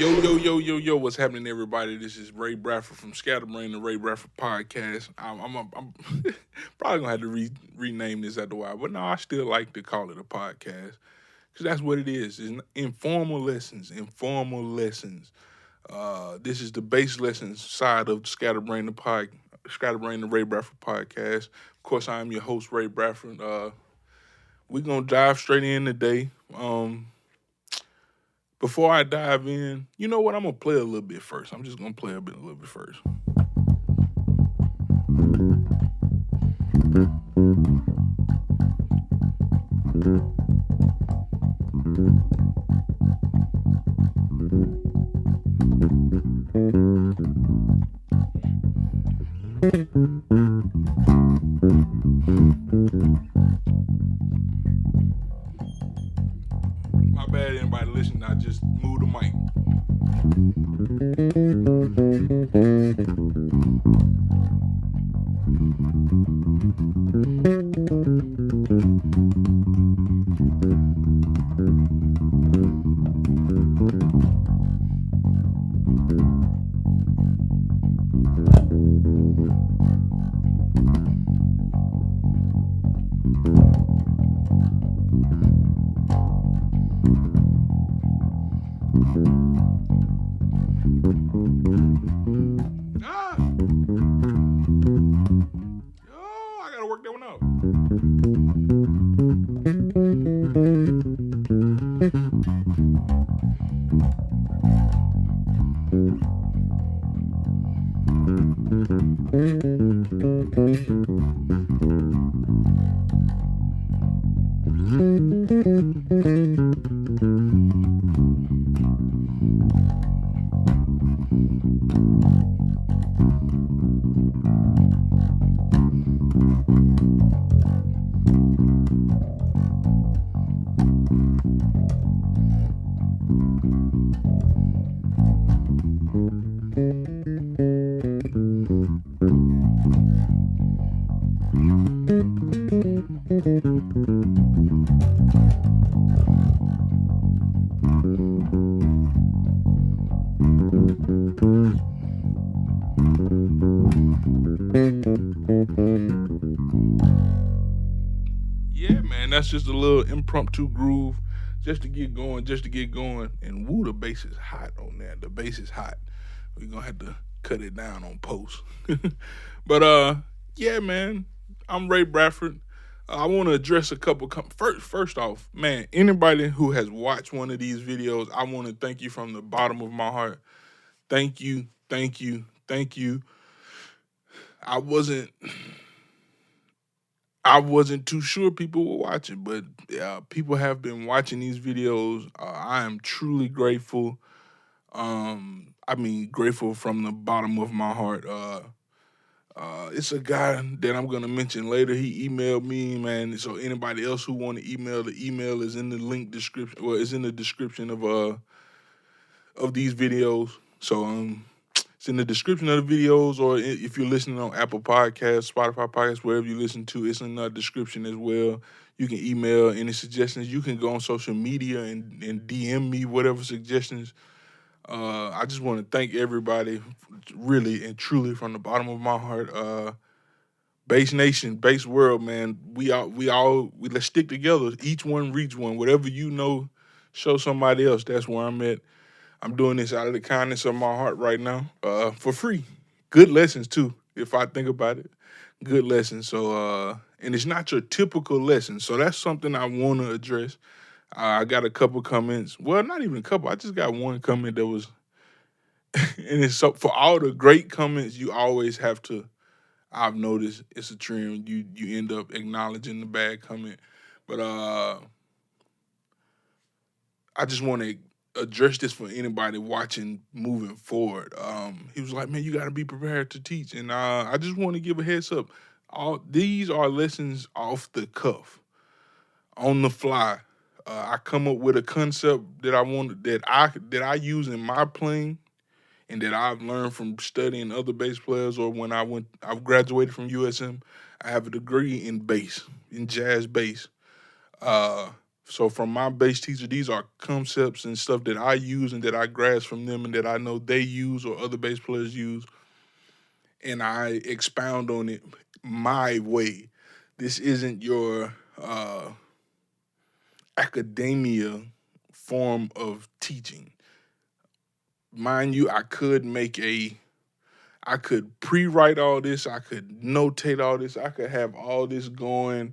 Yo, what's happening, everybody? This is Ray Bradford from Scatterbrain, the Ray Bradford podcast. I'm probably gonna have to rename this after a while, but no, I still like to call it a podcast because that's what it is. It's informal lessons, informal lessons. This is the base lessons side of Scatterbrain, the Ray Bradford podcast. Of course, I am your host, Ray Bradford. We're gonna dive straight in today. Before I dive in, you know what? I'm gonna play a little bit first. I'm just gonna play a little bit first. My bad, anybody listening. I just moved the mic. Ah! Oh, I gotta work that one out. Yeah, man, that's just a little impromptu groove just to get going. And woo, the bass is hot on that. The bass is hot. We're gonna have to cut it down on post. But yeah, man, I'm Ray Bradford. I want to address a couple. First off, man, anybody who has watched one of these videos, I want to thank you from the bottom of my heart. Thank you, thank you, thank you. I wasn't I wasn't too sure people were watching, but people have been watching these videos. I am truly grateful. I mean, grateful from the bottom of my heart. It's a guy that I'm gonna mention later. He emailed me, man. So anybody else who want to email, the email is in the link description. Well, it's in the description of these videos. So it's in the description of the videos, or if you're listening on Apple Podcasts, Spotify Podcasts, wherever you listen to, it's in the description as well. You can email any suggestions. You can go on social media and DM me whatever suggestions. I just want to thank everybody, really and truly, from the bottom of my heart. Base Nation, Base World, man. We let's stick together. Each one reach one. Whatever you know, show somebody else. That's where I'm at. I'm doing this out of the kindness of my heart right now, for free. Good lessons too, if I think about it. Good lessons. So, and it's not your typical lesson. So that's something I want to address. I got a couple comments. Well, not even a couple. I just got one comment that was, and it's so for all the great comments, you always have to. I've noticed it's a trend. You end up acknowledging the bad comment, but I just want to address this for anybody watching moving forward. He was like, "Man, you got to be prepared to teach," and I just want to give a heads up. All these are lessons off the cuff, on the fly. I come up with a concept that I want that I use in my playing, and that I've learned from studying other bass players, or when I've graduated from USM. I have a degree in bass, in jazz bass. Uh, So from my bass teacher, these are concepts and stuff that I use and that I grasp from them and that I know they use or other bass players use, and I expound on it my way. This isn't your academia form of teaching. Mind you, I could pre-write all this, I could notate all this, I could have all this going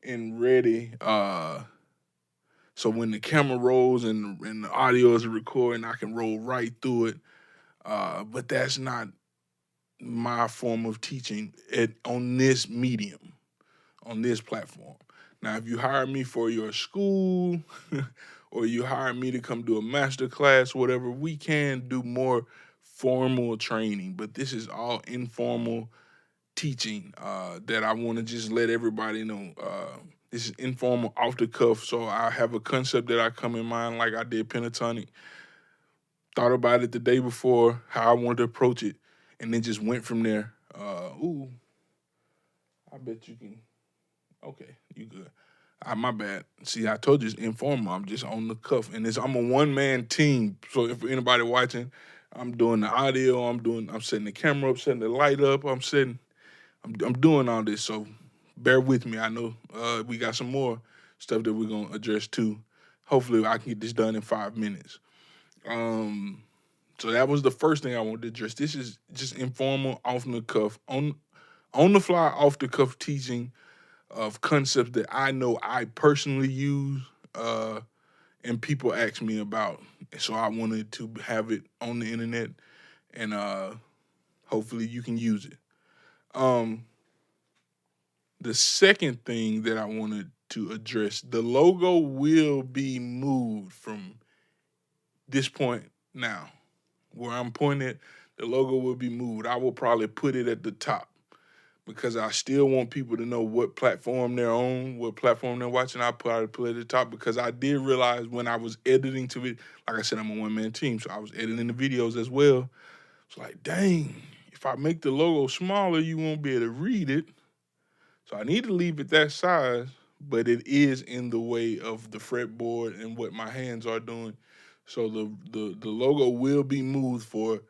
and ready. So when the camera rolls and the audio is recording, I can roll right through it. But that's not my form of teaching on this medium, on this platform. Now, if you hire me for your school or you hire me to come do a master class, whatever, we can do more formal training. But this is all informal teaching that I want to just let everybody know. This is informal, off the cuff. So I have a concept that I come in mind, like I did pentatonic. Thought about it the day before, how I wanted to approach it, and then just went from there. I bet you can. Okay, you good. My bad. See, I told you it's informal. I'm just on the cuff, and I'm a one man team. So if anybody watching, I'm doing the audio. I'm setting the camera up, setting the light up. I'm doing all this. So bear with me. I know we got some more stuff that we're gonna address too. Hopefully, I can get this done in 5 minutes. So that was the first thing I wanted to address. This is just informal, off the cuff, on the fly, off the cuff teaching of concepts that I know I personally use, and people ask me about. So I wanted to have it on the internet, and hopefully you can use it. The second thing that I wanted to address, the logo will be moved from this point now. Where I'm pointing, the logo will be moved. I will probably put it at the top because I still want people to know what platform they're on, what platform they're watching. I probably put it at the top because I did realize when I was editing to it, like I said, I'm a one-man team, so I was editing the videos as well. It's like, dang, if I make the logo smaller, you won't be able to read it. So I need to leave it that size, but it is in the way of the fretboard and what my hands are doing. So the logo will be moved for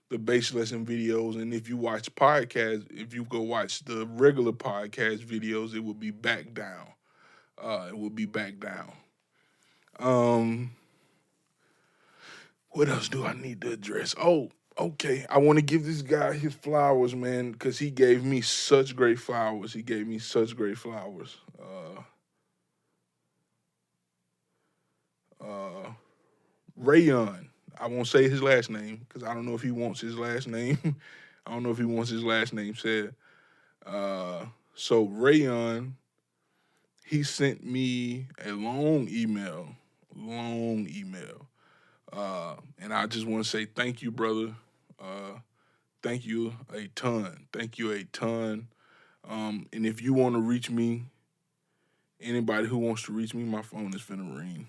the bass lesson videos. And if you watch podcasts, if you go watch the regular podcast videos, it will be back down. It will be back down. What else do I need to address? Oh, okay. I want to give this guy his flowers, man, because he gave me such great flowers. He gave me such great flowers. Rayon. I won't say his last name because I don't know if he wants his last name. I don't know if he wants his last name said. So Rayon, he sent me a long email. And I just want to say thank you, brother. Thank you a ton. Thank you a ton. And if you want to reach me, anybody who wants to reach me, my phone is finna ring.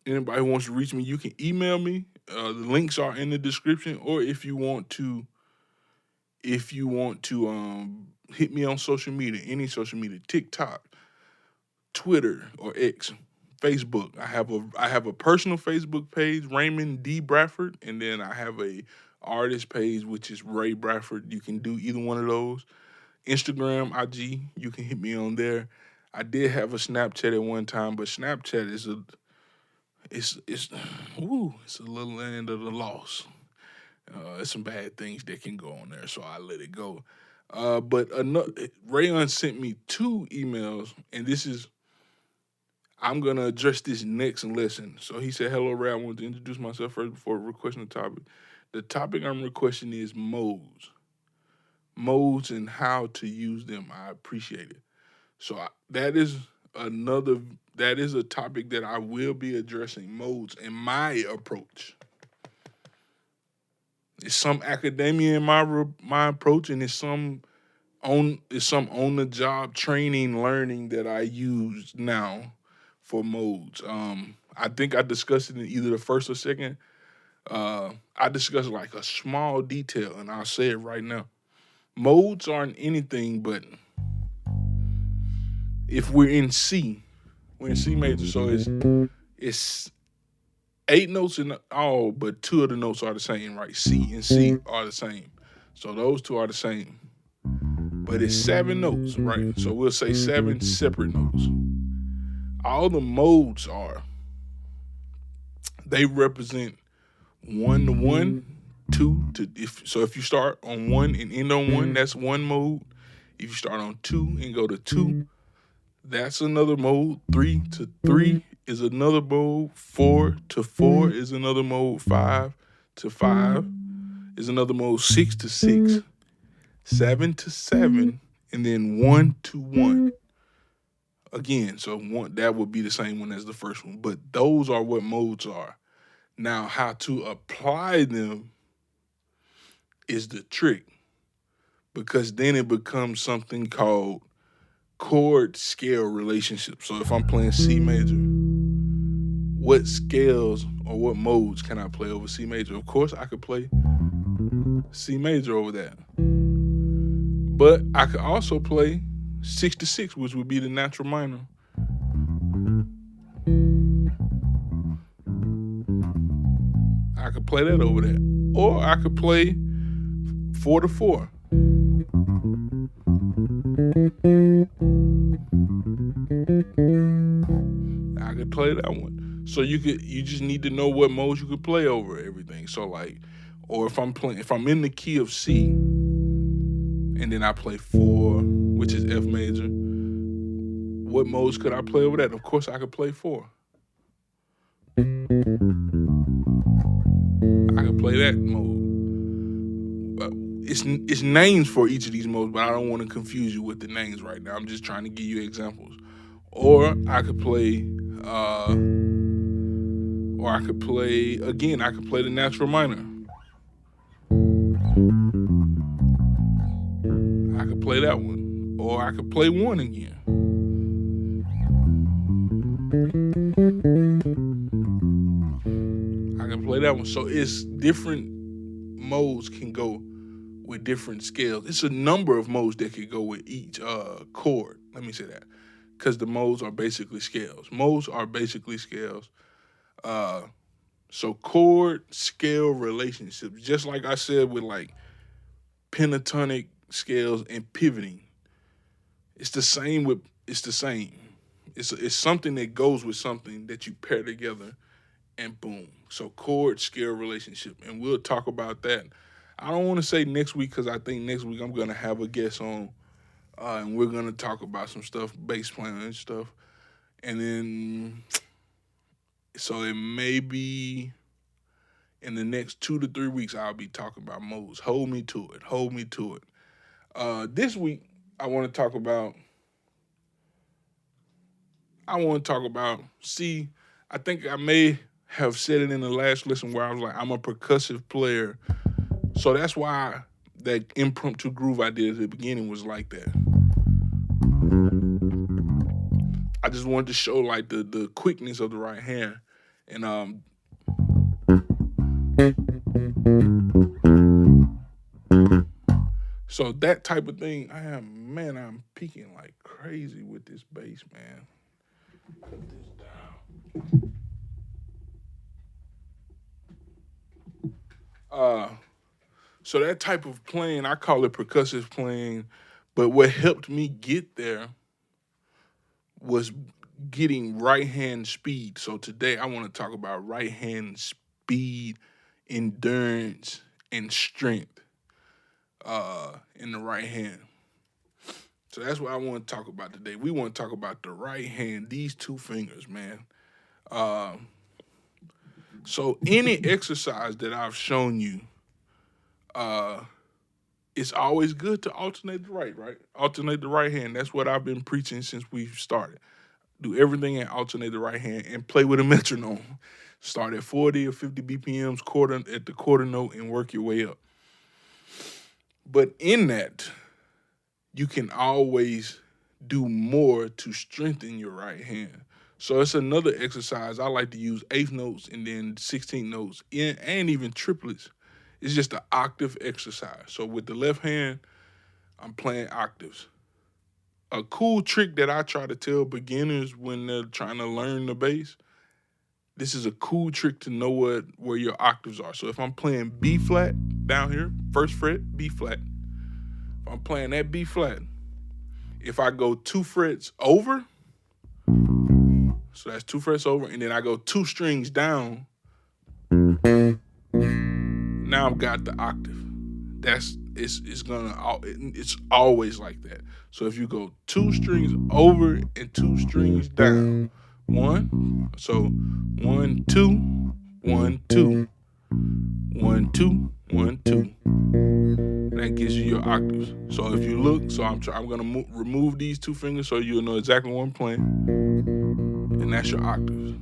Anybody who wants to reach me, you can email me. The links are in the description. Or if you want to hit me on social media, any social media, TikTok, Twitter or X, Facebook. I have a personal Facebook page, Raymond D. Bradford, and then I have a artist page, which is Ray Bradford. You can do either one of those. Instagram, IG, you can hit me on there. I did have a Snapchat at one time, but Snapchat is it's a little land of the lost. There's some bad things that can go on there, so I let it go. But Rayon sent me 2 emails, and I'm gonna address this next lesson. So he said, "Hello, Ray. I want to introduce myself first before requesting the topic. The topic I'm requesting is modes and how to use them. I appreciate it. So that is a topic that I will be addressing, modes and my approach. It's some academia in my approach, and it's some on the job training, learning that I use now for modes. I think I discussed it in either the first or second. I discussed like a small detail, and I'll say it right now. Modes aren't anything but if we're in C major, so it's 8 notes in all, but 2 of the notes are the same, right? C and C are the same. So those 2 are the same. But it's 7 notes, right? So we'll say 7 separate notes. All the modes they represent 1 to 1, 2 to, if you start on 1 and end on 1, that's one mode. If you start on 2 and go to 2, that's another mode. 3 to 3 is another mode. 4 to 4 is another mode. 5 to 5 is another mode. 6 to 6, 7 to 7, and then 1 to 1. Again, so that would be the same one as the first one. But those are what modes are. Now, how to apply them is the trick, because then it becomes something called chord scale relationship. So if I'm playing C major, what scales or what modes can I play over C major? Of course, I could play C major over that. But I could also play 6 to 6, which would be the natural minor. I could play that over there. Or I could play 4 to 4. I could play that one. So you just need to know what modes you could play over everything. So like, or if I'm in the key of C and then I play 4, which is F major, what modes could I play over that? Of course I could play 4. I could play that mode. It's names for each of these modes, but I don't want to confuse you with the names right now. I'm just trying to give you examples. Or I could play the natural minor. I could play that one. Or I could play 1 again. I can play that one. So it's different modes can go with different scales. It's a number of modes that could go with each chord. Let me say that. Because the modes are basically scales. So chord scale relationships, just like I said with like pentatonic scales and pivoting. It's the same. It's something that goes with something that you pair together, and boom. So chord scale relationship, and we'll talk about that. I don't want to say next week, because I think next week I'm going to have a guest on, and we're going to talk about some stuff, bass playing and stuff. And then, so it may be in the next 2 to 3 weeks, I'll be talking about modes. Hold me to it. This week, I want to talk about, see, I think I may have said it in the last lesson where I was like, I'm a percussive player. So that's why that impromptu groove I did at the beginning was like that. I just wanted to show like the quickness of the right hand. And so that type of thing, I'm peaking like crazy with this bass, man. Put this down. So that type of playing, I call it percussive playing, but what helped me get there was getting right hand speed. So today I want to talk about right hand speed, endurance, and strength in the right hand. So that's what I want to talk about today. We want to talk about the right hand, these 2 fingers, man. So any exercise that I've shown you, it's always good to alternate the right? Alternate the right hand. That's what I've been preaching since we started. Do everything and alternate the right hand and play with a metronome. Start at 40 or 50 BPMs, at the quarter note, and work your way up. But in that, you can always do more to strengthen your right hand. So it's another exercise. I like to use 8th notes and then 16th notes and even triplets. It's just an octave exercise. So with the left hand, I'm playing octaves. A cool trick that I try to tell beginners when they're trying to learn the bass, this is a cool trick to know where your octaves are. So if I'm playing B flat down here, first fret, B flat. If I'm playing that B flat, if I go 2 frets over, so that's 2 frets over, and then I go 2 strings down, now I've got the octave. It's always like that. So if you go 2 strings over and 2 strings down, 1, so 1, 2, 1, 2, 1, 2, 1, 2. That gives you your octaves. So if you look, so I'm gonna remove these 2 fingers so you'll know exactly what I'm playing, and that's your octaves.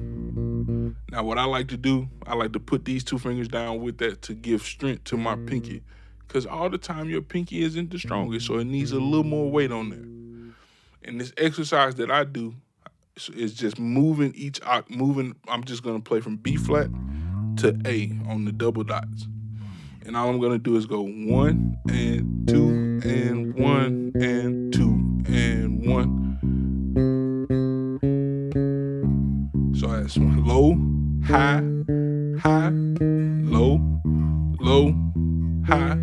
Now what I like to do, I like to put these 2 fingers down with that to give strength to my pinky, because all the time your pinky isn't the strongest, so it needs a little more weight on there. And this exercise that I do is just moving each moving. I'm just gonna play from B flat to A on the double dots, and all I'm gonna do is go 1 and 2 and 1 and 2 and 1. So that's low, high, high, low, low, high,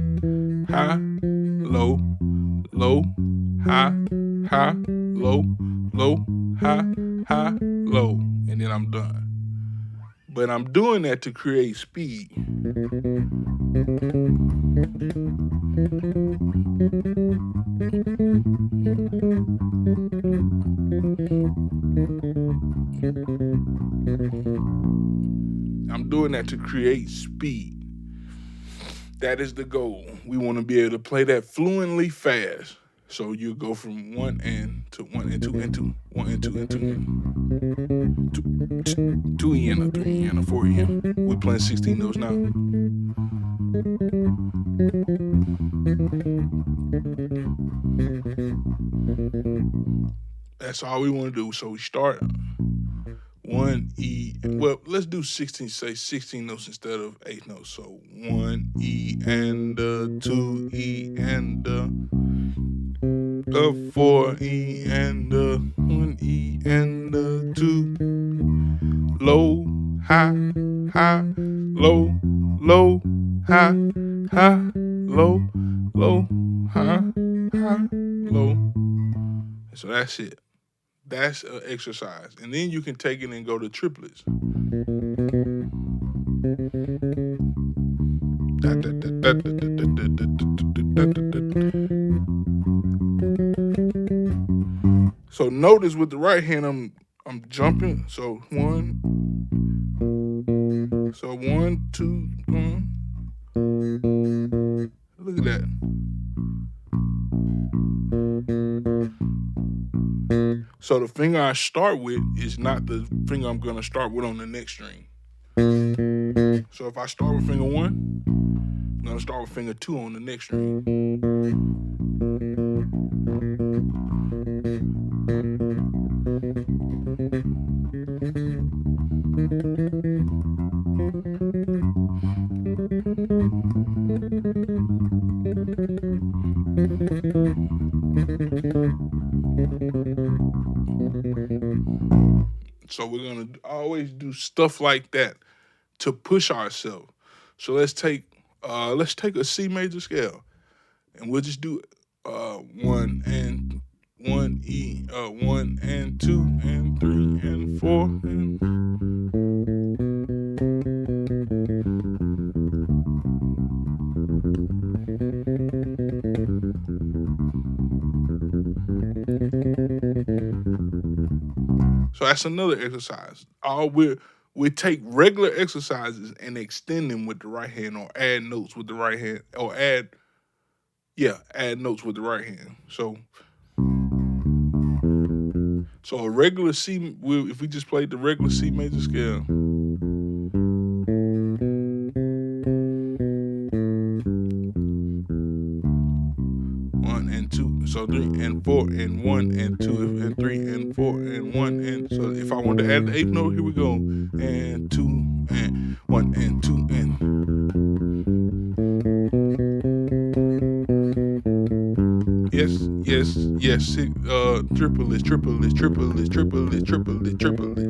high, low, low, high, high, low, low, high, high, low, and then I'm done. But I'm doing that to create speed. I'm doing that to create speed. That is the goal. We want to be able to play that fluently fast. So you go from 1 and to 1 and 2 and 2, 1 and 2 and 2 and 2 E and a 3 E and a 4 E. We're playing 16 notes now. That's all we want to do. So we start 1 E. Well, let's do 16. Say 16 notes instead of 8 notes. So 1 E and 2 E and 4 E and 1 E and 2. Low, high, high, low, low, high, high, low, low, high, high, low. So that's it. That's an exercise. And then you can take it and go to triplets. So notice with the right hand, I'm jumping. So 1, 2, 1. Look at that. So the finger I start with is not the finger I'm gonna start with on the next string. So if I start with finger 1, I'm gonna start with finger 2 on the next string. So we're gonna always do stuff like that to push ourselves. So let's take a C major scale, and we'll just do 1 and 1 E, 1 and 2 and 3 and 4 and. So that's another exercise. We take regular exercises and extend them with the right hand, or add notes with the right hand, or add notes with the right hand. So a regular C, if we just played the regular C major scale. So 3 and 4 and 1 and 2 and 3 and 4 and 1 and so if I want to add the 8th note, here we go. And 2 and 1 and 2 and. Yes, yes, triplets, triplets, triplets, triplets, triplets, triplets.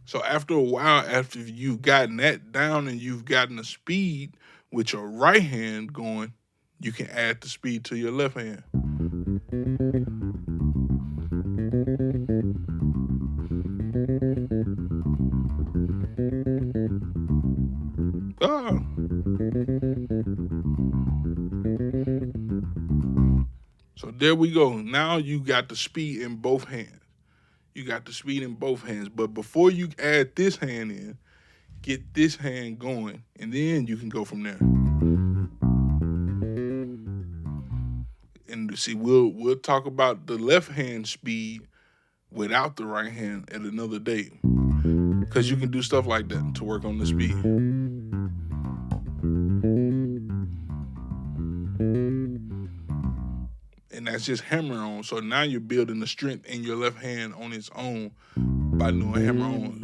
So after a while, after you've gotten that down and you've gotten the speed with your right hand going, you can add the speed to your left hand. Ah. So there we go. Now you got the speed in both hands. You got the speed in both hands. But before you add this hand in, get this hand going, and then you can go from there. And see, we'll talk about the left hand speed without the right hand at another day, because you can do stuff like that to work on the speed. And that's just hammer on. So now you're building the strength in your left hand on its own by doing hammer on.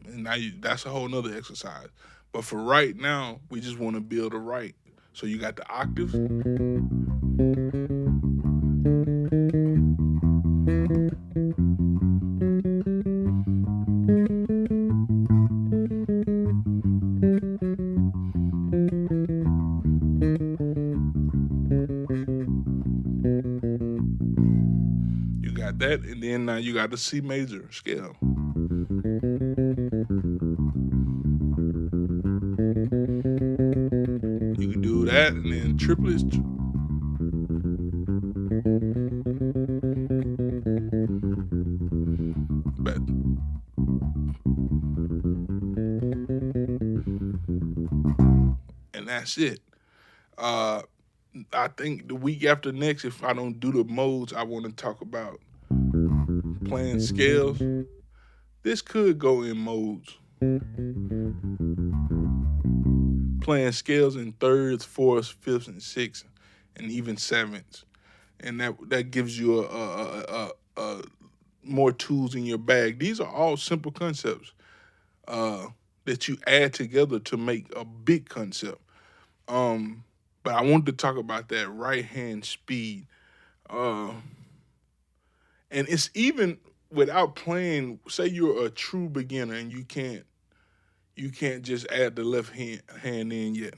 And now that's a whole nother exercise. But for right now, we just want to build a right. So you got the octaves. You got that, and then now you got the C major scale. You can do that, and then triplets. But and that's it. I think the week after next, if I don't do the modes, I want to talk about playing scales. This could go in modes. Playing scales in thirds, fourths, fifths, and sixths, and even sevenths, and that gives you a more tools in your bag. These are all simple concepts that you add together to make a big concept. But I wanted to talk about that right hand speed, and it's even without playing. Say you're a true beginner and you can't just add the left hand in yet.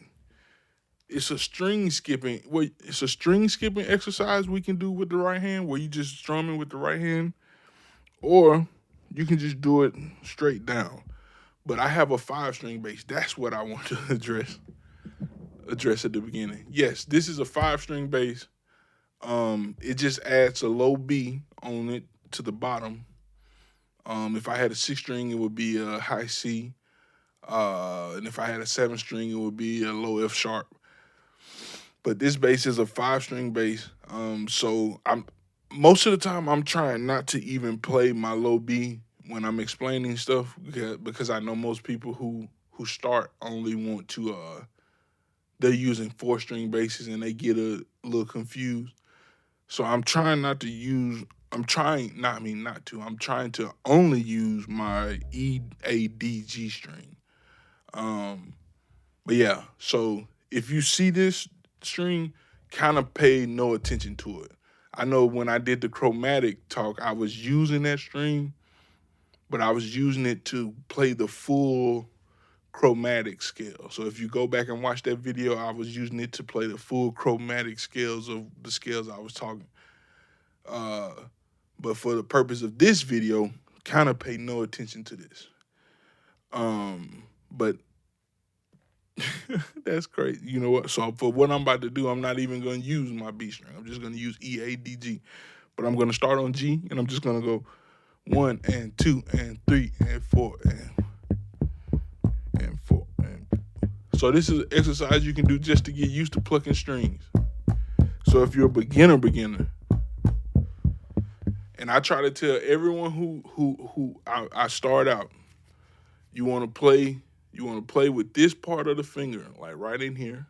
It's a string skipping. It's a string skipping exercise we can do with the right hand, where you just strumming with the right hand, or you can just do it straight down. But I have a 5-string bass. That's what I want to address at the beginning. Yes, this is a 5-string bass. It just adds a low B on it to the bottom. If I had a 6-string, it would be a high C. And if I had a 7-string, it would be a low F sharp. But this bass is a 5-string bass. So most of the time I'm trying not to even play my low B when I'm explaining stuff, because I know most people who start only want to they're using 4-string basses and they get a little confused. So I'm trying not to use. I'm trying to only use my E, A, D, G string. But yeah, so if you see this string, kind of pay no attention to it. I know when I did the chromatic talk, I was using that string, but I was using it to play the full chromatic scale. So if you go back and watch that video, I was using it to play the full chromatic scales of the scales I was talking. But for the purpose of this video, kind of pay no attention to this. But that's crazy. You know what? So for what I'm about to do, I'm not even going to use my B string. I'm just going to use E, A, D, G. But I'm going to start on G, and I'm just going to go 1 and 2 and 3 and 4 and 4. So this is an exercise you can do just to get used to plucking strings. So if you're a beginner, and I try to tell everyone who I start out, you want to play with this part of the finger, like right in here,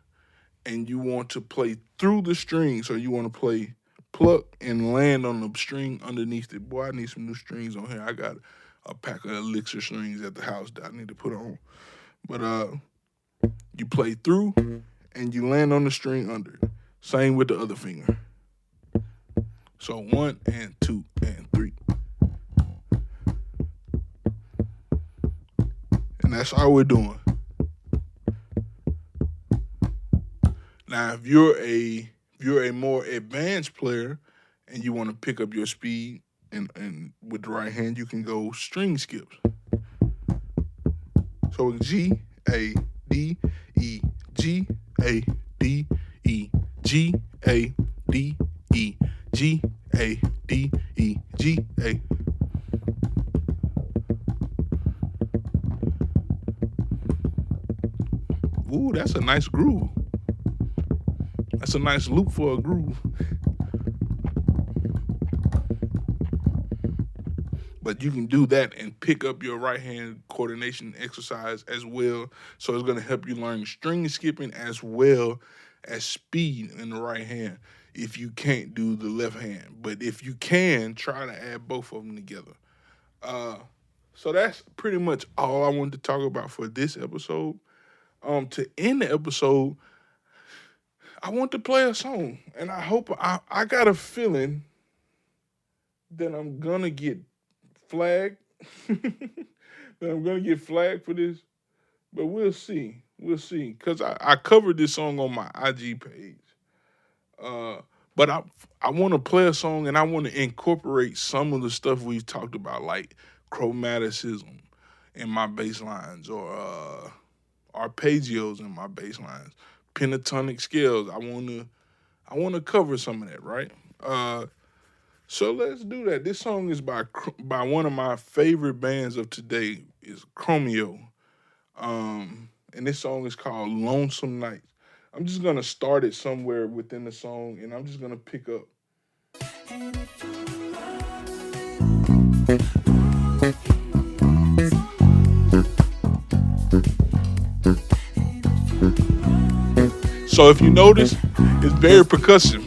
and you want to play through the string. So you want to play pluck and land on the string underneath it. Boy, I need some new strings on here. I got a pack of elixir strings at the house that I need to put on. But you play through and you land on the string under. Same with the other finger. So 1 and 2 and 3. And that's all we're doing. Now, if you're a more advanced player and you want to pick up your speed and with the right hand, you can go string skips. So G, A, D, E, G, A, D, E, G, A, D, E, G, A, D, E, G, A. Ooh, that's a nice groove. That's a nice loop for a groove. But you can do that and pick up your right hand coordination exercise as well. So it's going to help you learn string skipping as well as speed in the right hand if you can't do the left hand. But if you can, try to add both of them together. So that's pretty much all I wanted to talk about for this episode. To end the episode, I want to play a song, and I hope I got a feeling that I'm gonna get flagged. That I'm gonna get flagged for this, but we'll see. We'll see, cause I covered this song on my IG page. But I want to play a song, and I want to incorporate some of the stuff we've talked about, like chromaticism in my bass lines, or arpeggios in my bass lines, pentatonic scales. I want to cover some of that, right? So let's do that. This song is by one of my favorite bands of today, is Chromeo. And this song is called Lonesome Nights. I'm just gonna start it somewhere within the song, and I'm just gonna pick up. So if you notice, it's very percussive.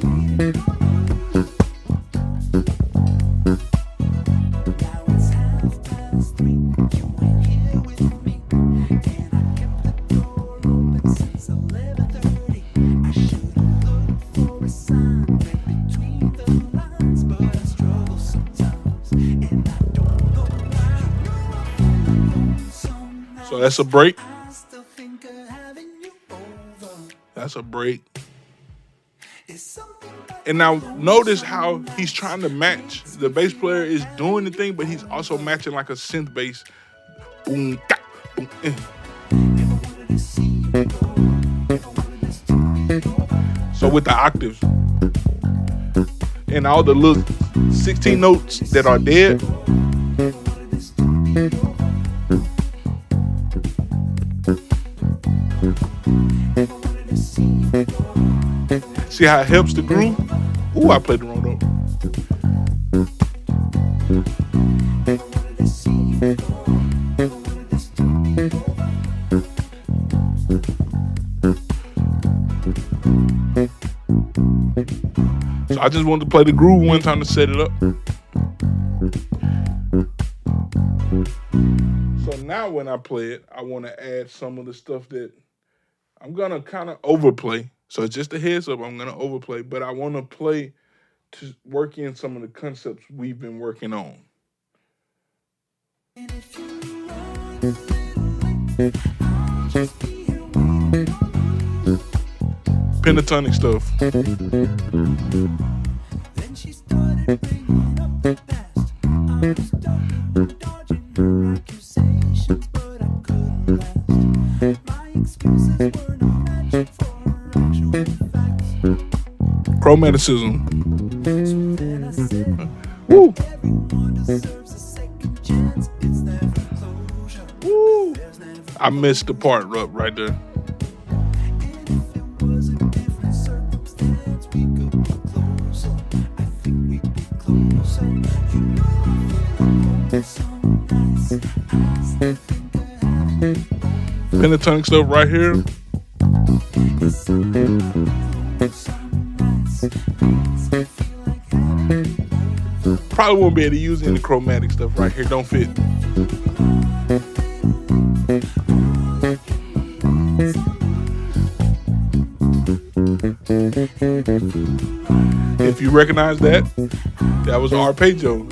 So that's a break. That's a break. And now notice how he's trying to match. The bass player is doing the thing, but he's also matching like a synth bass. Boom, ka, boom, So with the octaves and all the little 16 notes that are dead. See how it helps the groove? Ooh, I played the wrong note. So I just wanted to play the groove one time to set it up. So now when I play it, I want to add some of the stuff that I'm going to kind of overplay. So just a heads up, I'm going to overplay, but I want to play to work in some of the concepts we've been working on. Pentatonic stuff. Then she started bringing up the past. I was dodging her accusations, but I couldn't last. My excuses were no match for her actual facts. Chromaticism. So then I said, woo. Everyone deserves a second chance. It's never closure. Woo. I missed the part right there. Pentatonic stuff right here. Probably won't be able to use any chromatic stuff right here. Don't fit. If you recognize that, that was arpeggio.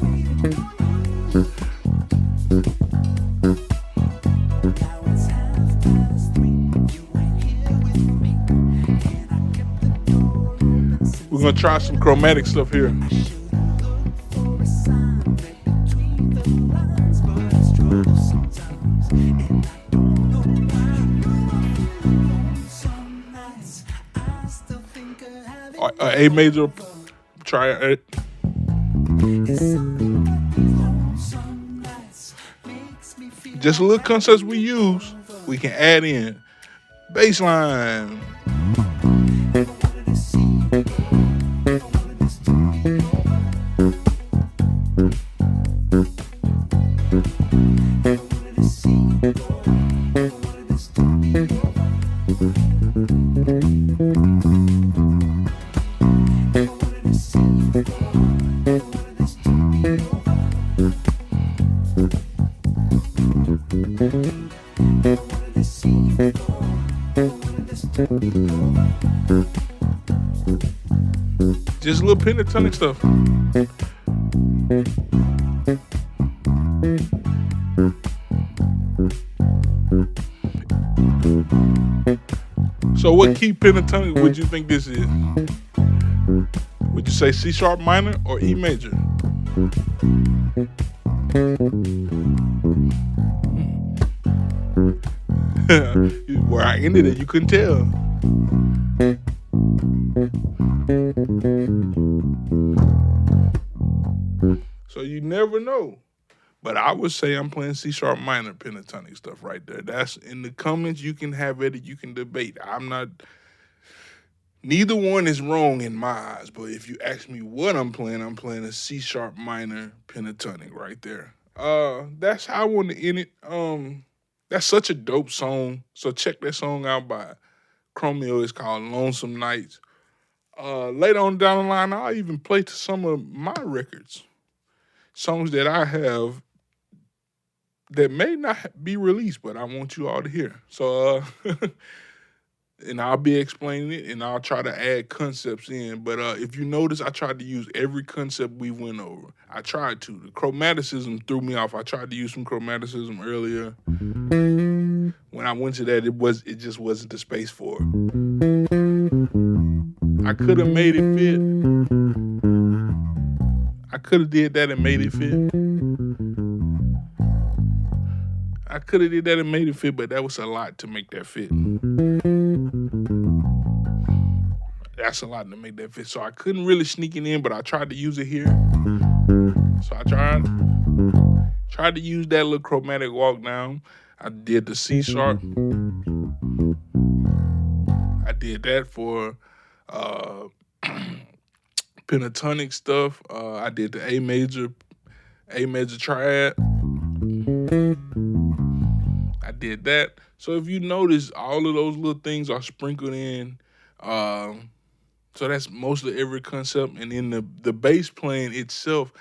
We're gonna try some chromatic stuff here. A major, try it. Just a little concepts we use, we can add in. Bass line. Just a little pentatonic stuff. So what key pentatonic would you think this is? Would you say C sharp minor or E major? Where I ended it, you couldn't tell. So you never know. But I would say I'm playing C sharp minor pentatonic stuff right there. That's in the comments. You can have it. You can debate. I'm not. Neither one is wrong in my eyes. But if you ask me what I'm playing a C sharp minor pentatonic right there. That's how I want to end it. That's such a dope song. So check that song out by Chromeo. It's called Lonesome Nights. Later on down the line, I'll even play to some of my records. Songs that I have that may not be released, but I want you all to hear. So, and I'll be explaining it, and I'll try to add concepts in. But if you notice, I tried to use every concept we went over. I tried to. The chromaticism threw me off. I tried to use some chromaticism earlier. When I went to that, it just wasn't the space for it. I could have made it fit. I could have did that and made it fit. I could have did that and made it fit, but that was a lot to make that fit. That's a lot to make that fit. So I couldn't really sneak it in, but I tried to use it here. So I tried to use that little chromatic walk down. I did the C sharp. I did that for pentatonic stuff. I did the A major triad. I did that. So if you notice, all of those little things are sprinkled in. So that's mostly every concept. And then the bass playing itself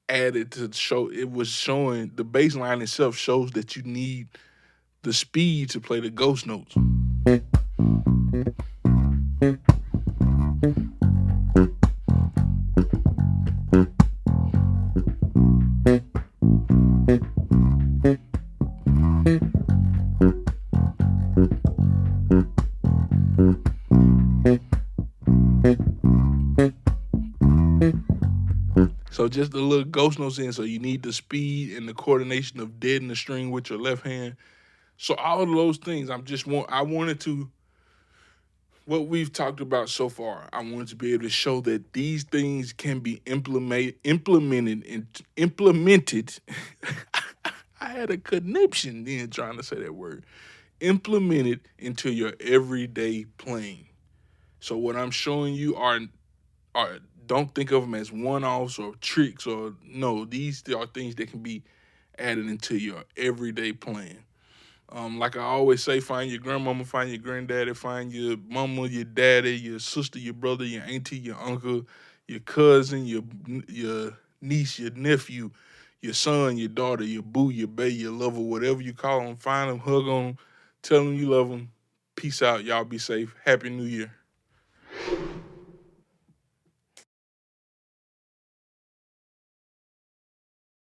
added to show, it was showing, the bass line itself shows that you need the speed to play the ghost notes. So just the little ghost notes in, so you need the speed and the coordination of deadening the string with your left hand. So all of those things, I wanted to, what we've talked about so far, I wanted to be able to show that these things can be implemented. I had a conniption then trying to say that word. Implemented into your everyday playing. So what I'm showing you are don't think of them as one-offs or tricks, no, these are things that can be added into your everyday playing. Like I always say, find your grandmama, find your granddaddy, find your mama, your daddy, your sister, your brother, your auntie, your uncle, your cousin, your niece, your nephew, your son, your daughter, your boo, your bae, your lover, whatever you call them. Find them, hug them, tell them you love them. Peace out. Y'all be safe. Happy New Year.